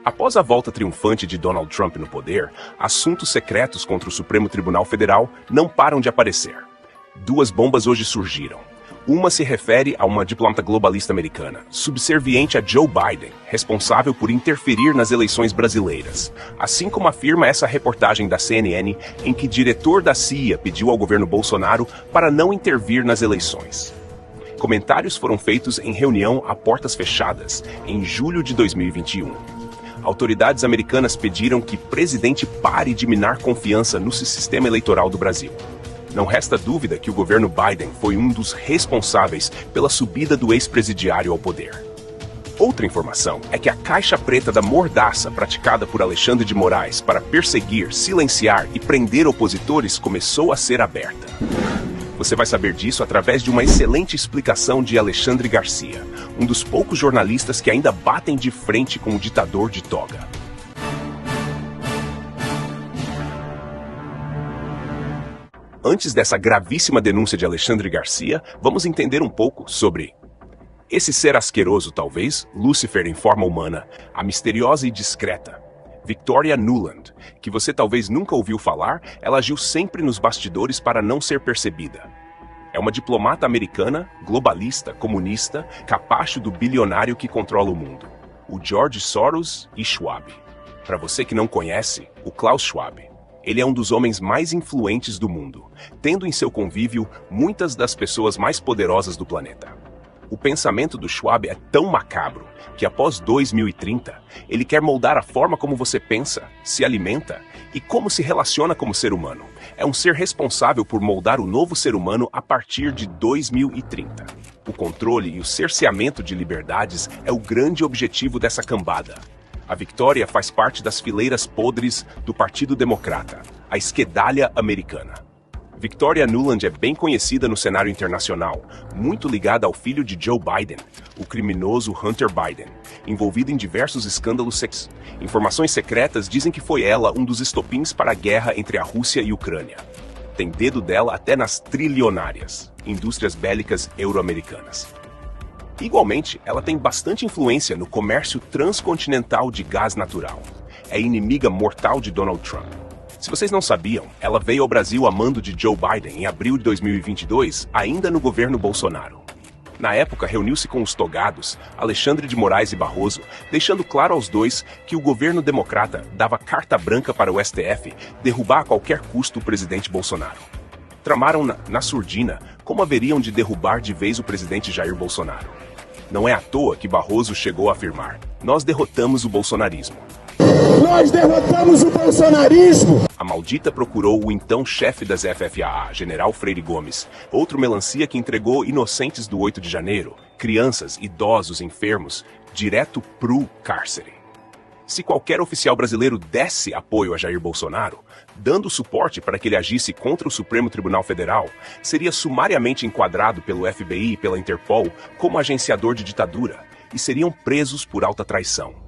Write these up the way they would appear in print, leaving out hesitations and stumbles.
Após a volta triunfante de Donald Trump no poder, assuntos secretos contra o Supremo Tribunal Federal não param de aparecer. Duas bombas hoje surgiram. Uma se refere a uma diplomata globalista americana, subserviente a Joe Biden, responsável por interferir nas eleições brasileiras. Assim como afirma essa reportagem da CNN, em que diretor da CIA pediu ao governo Bolsonaro para não intervir nas eleições. Comentários foram feitos em reunião a portas fechadas, em julho de 2021. Autoridades americanas pediram que o presidente pare de minar confiança no sistema eleitoral do Brasil. Não resta dúvida que o governo Biden foi um dos responsáveis pela subida do ex-presidiário ao poder. Outra informação é que a caixa preta da mordaça praticada por Alexandre de Moraes para perseguir, silenciar e prender opositores começou a ser aberta. Você vai saber disso através de uma excelente explicação de Alexandre Garcia, um dos poucos jornalistas que ainda batem de frente com o ditador de toga. Antes dessa gravíssima denúncia de Alexandre Garcia, vamos entender um pouco sobre esse ser asqueroso, talvez, Lúcifer em forma humana, a misteriosa e discreta Victoria Nuland, que você talvez nunca ouviu falar. Ela agiu sempre nos bastidores para não ser percebida. É uma diplomata americana, globalista, comunista, capacho do bilionário que controla o mundo, o George Soros e Schwab. Para você que não conhece, o Klaus Schwab. Ele é um dos homens mais influentes do mundo, tendo em seu convívio muitas das pessoas mais poderosas do planeta. O pensamento do Schwab é tão macabro que após 2030, ele quer moldar a forma como você pensa, se alimenta e como se relaciona como ser humano. É um ser responsável por moldar o novo ser humano a partir de 2030. O controle e o cerceamento de liberdades é o grande objetivo dessa cambada. A Victoria faz parte das fileiras podres do Partido Democrata, a esquerdalha americana. Victoria Nuland é bem conhecida no cenário internacional, muito ligada ao filho de Joe Biden, o criminoso Hunter Biden, envolvido em diversos escândalos sexuais. Informações secretas dizem que foi ela um dos estopins para a guerra entre a Rússia e a Ucrânia. Tem dedo dela até nas trilionárias indústrias bélicas euro-americanas. Igualmente, ela tem bastante influência no comércio transcontinental de gás natural. É inimiga mortal de Donald Trump. Se vocês não sabiam, ela veio ao Brasil a mando de Joe Biden em abril de 2022, ainda no governo Bolsonaro. Na época, reuniu-se com os togados, Alexandre de Moraes e Barroso, deixando claro aos dois que o governo democrata dava carta branca para o STF derrubar a qualquer custo o presidente Bolsonaro. Tramaram na surdina como haveriam de derrubar de vez o presidente Jair Bolsonaro. Não é à toa que Barroso chegou a afirmar: "Nós derrotamos o bolsonarismo." Nós derrotamos o bolsonarismo! A maldita procurou o então chefe das FFAA, General Freire Gomes, outro melancia que entregou inocentes do 8 de janeiro, crianças, idosos, enfermos, direto pro cárcere. Se qualquer oficial brasileiro desse apoio a Jair Bolsonaro, dando suporte para que ele agisse contra o Supremo Tribunal Federal, seria sumariamente enquadrado pelo FBI e pela Interpol como agenciador de ditadura e seriam presos por alta traição.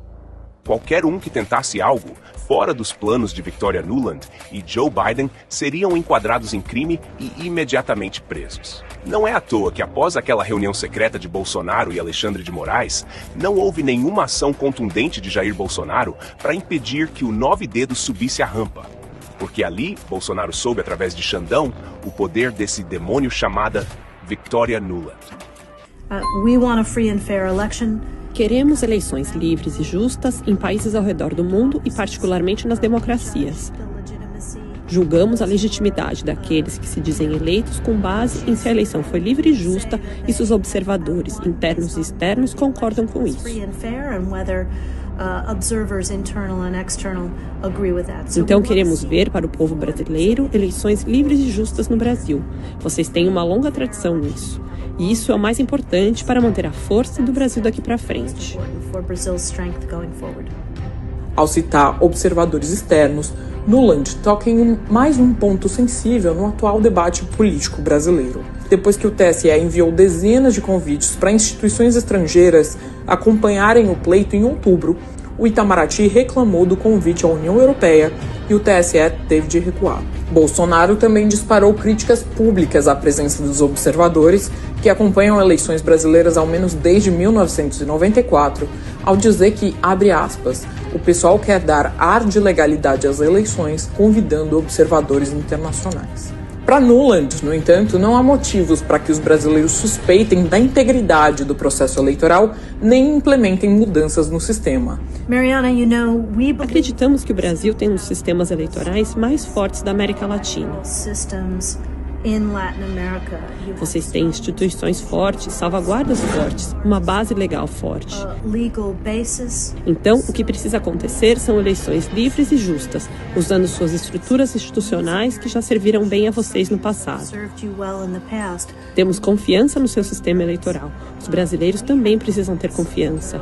Qualquer um que tentasse algo fora dos planos de Victoria Nuland e Joe Biden seriam enquadrados em crime e imediatamente presos. Não é à toa que após aquela reunião secreta de Bolsonaro e Alexandre de Moraes, não houve nenhuma ação contundente de Jair Bolsonaro para impedir que o 9 Dedos subisse a rampa. Porque ali, Bolsonaro soube através de Xandão o poder desse demônio chamada Victoria Nuland. We want a free and fair election. Queremos eleições livres e justas em países ao redor do mundo e particularmente nas democracias. Julgamos a legitimidade daqueles que se dizem eleitos com base em se a eleição foi livre e justa e se os observadores internos e externos concordam com isso. Então queremos ver para o povo brasileiro eleições livres e justas no Brasil. Vocês têm uma longa tradição nisso. E isso é o mais importante para manter a força do Brasil daqui para frente. Ao citar observadores externos, Nuland toca em mais um ponto sensível no atual debate político brasileiro. Depois que o TSE enviou dezenas de convites para instituições estrangeiras acompanharem o pleito em outubro, o Itamaraty reclamou do convite à União Europeia e o TSE teve de recuar. Bolsonaro também disparou críticas públicas à presença dos observadores que acompanham eleições brasileiras ao menos desde 1994, ao dizer que, abre aspas, o pessoal quer dar ar de legalidade às eleições, convidando observadores internacionais. Para Nuland, no entanto, não há motivos para que os brasileiros suspeitem da integridade do processo eleitoral nem implementem mudanças no sistema. Mariana, Acreditamos que o Brasil tem um dos sistemas eleitorais mais fortes da América Latina. Vocês têm instituições fortes, salvaguardas fortes, uma base legal forte. Então, o que precisa acontecer são eleições livres e justas, usando suas estruturas institucionais que já serviram bem a vocês no passado. Temos confiança no seu sistema eleitoral. Os brasileiros também precisam ter confiança.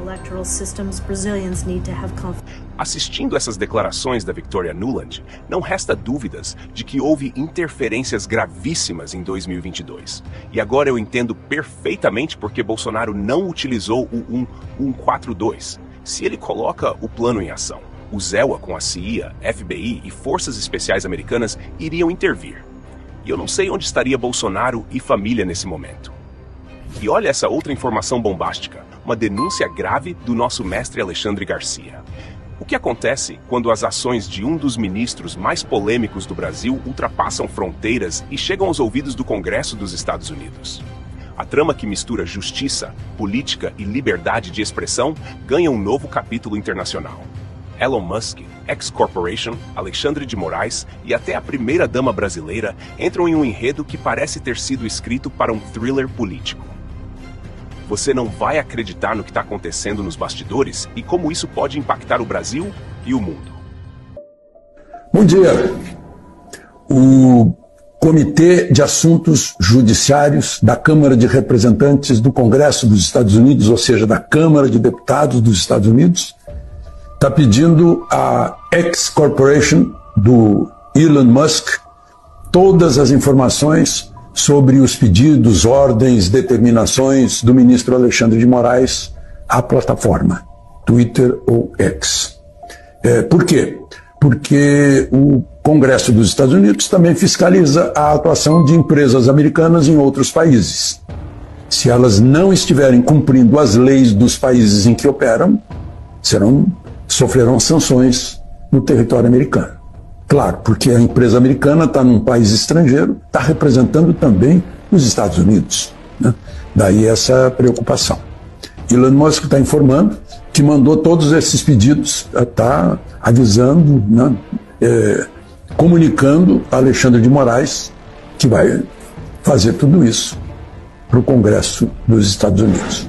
Assistindo essas declarações da Victoria Nuland, não resta dúvidas de que houve interferências gravíssimas em 2022. E agora eu entendo perfeitamente porque Bolsonaro não utilizou o 142. Se ele coloca o plano em ação, o ZEWA com a CIA, FBI e forças especiais americanas iriam intervir. E eu não sei onde estaria Bolsonaro e família nesse momento. E olha essa outra informação bombástica, uma denúncia grave do nosso mestre Alexandre Garcia. O que acontece quando as ações de um dos ministros mais polêmicos do Brasil ultrapassam fronteiras e chegam aos ouvidos do Congresso dos Estados Unidos? A trama que mistura justiça, política e liberdade de expressão ganha um novo capítulo internacional. Elon Musk, X-Corporation, Alexandre de Moraes e até a primeira-dama brasileira entram em um enredo que parece ter sido escrito para um thriller político. Você não vai acreditar no que está acontecendo nos bastidores e como isso pode impactar o Brasil e o mundo. Bom dia. O Comitê de Assuntos Judiciários da Câmara de Representantes do Congresso dos Estados Unidos, ou seja, da Câmara de Deputados dos Estados Unidos, está pedindo à X-Corporation do Elon Musk todas as informações sobre os pedidos, ordens, determinações do ministro Alexandre de Moraes à plataforma Twitter ou X. Por quê? Porque o Congresso dos Estados Unidos também fiscaliza a atuação de empresas americanas em outros países. Se elas não estiverem cumprindo as leis dos países em que operam, sofrerão sanções no território americano. Claro, porque a empresa americana está num país estrangeiro, está representando também os Estados Unidos, né? Daí essa preocupação. Elon Musk está informando que mandou todos esses pedidos, está avisando, né? Comunicando a Alexandre de Moraes que vai fazer tudo isso para o Congresso dos Estados Unidos.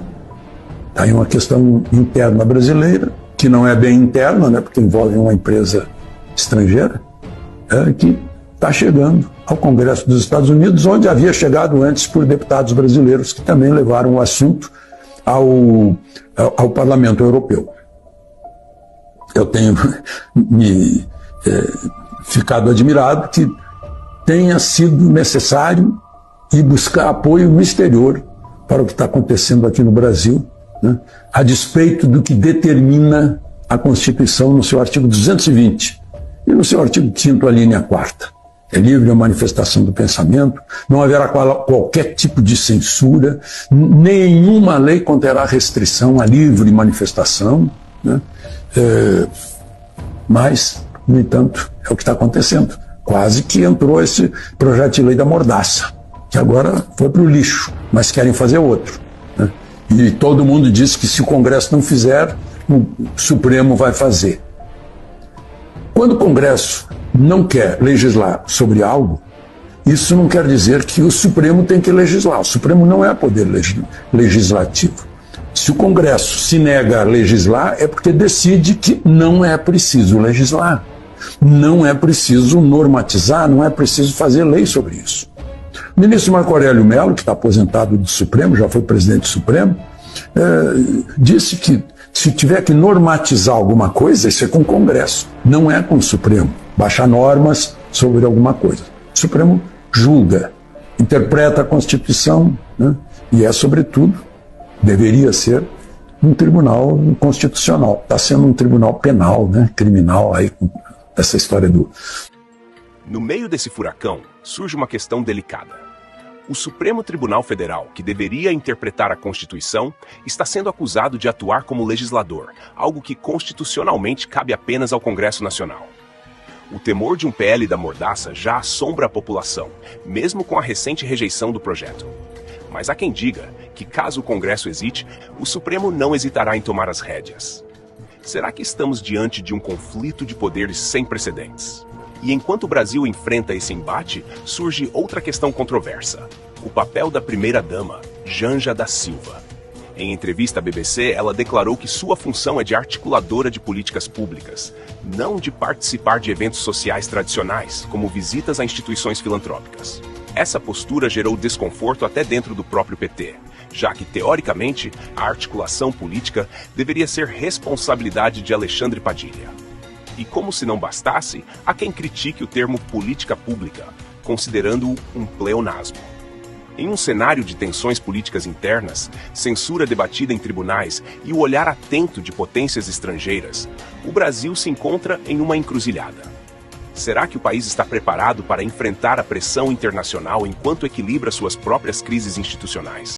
Está aí uma questão interna brasileira, que não é bem interna, né? Porque envolve uma empresa estrangeira, que está chegando ao Congresso dos Estados Unidos, onde havia chegado antes por deputados brasileiros que também levaram o assunto ao Parlamento Europeu. Eu tenho ficado admirado que tenha sido necessário ir buscar apoio no exterior para o que está acontecendo aqui no Brasil, né, a despeito do que determina a Constituição no seu artigo 220 e no seu artigo 5º, a linha 4ª. É livre a manifestação do pensamento, não haverá qualquer tipo de censura, nenhuma lei conterá restrição à livre manifestação, né? Mas, no entanto, é o que está acontecendo. Quase que entrou esse projeto de lei da mordaça, que agora foi para o lixo, mas querem fazer outro, né? E todo mundo diz que se o Congresso não fizer, o Supremo vai fazer. Quando o Congresso não quer legislar sobre algo, isso não quer dizer que o Supremo tem que legislar. O Supremo não é poder legislativo. Se o Congresso se nega a legislar, é porque decide que não é preciso legislar. Não é preciso normatizar, não é preciso fazer lei sobre isso. O ministro Marco Aurélio Mello, que está aposentado do Supremo, já foi presidente do Supremo, disse que se tiver que normatizar alguma coisa, isso é com o Congresso, não é com o Supremo. Baixar normas sobre alguma coisa. O Supremo julga, interpreta a Constituição, né? E é, sobretudo, deveria ser um tribunal constitucional. Está sendo um tribunal penal, né, criminal, aí, com essa história do... No meio desse furacão, surge uma questão delicada. O Supremo Tribunal Federal, que deveria interpretar a Constituição, está sendo acusado de atuar como legislador, algo que constitucionalmente cabe apenas ao Congresso Nacional. O temor de um PL da mordaça já assombra a população, mesmo com a recente rejeição do projeto. Mas há quem diga que, caso o Congresso hesite, o Supremo não hesitará em tomar as rédeas. Será que estamos diante de um conflito de poderes sem precedentes? E enquanto o Brasil enfrenta esse embate, surge outra questão controversa: o papel da primeira-dama, Janja da Silva. Em entrevista à BBC, ela declarou que sua função é de articuladora de políticas públicas, não de participar de eventos sociais tradicionais, como visitas a instituições filantrópicas. Essa postura gerou desconforto até dentro do próprio PT, já que, teoricamente, a articulação política deveria ser responsabilidade de Alexandre Padilha. E como se não bastasse, há quem critique o termo política pública, considerando-o um pleonasmo. Em um cenário de tensões políticas internas, censura debatida em tribunais e o olhar atento de potências estrangeiras, o Brasil se encontra em uma encruzilhada. Será que o país está preparado para enfrentar a pressão internacional enquanto equilibra suas próprias crises institucionais?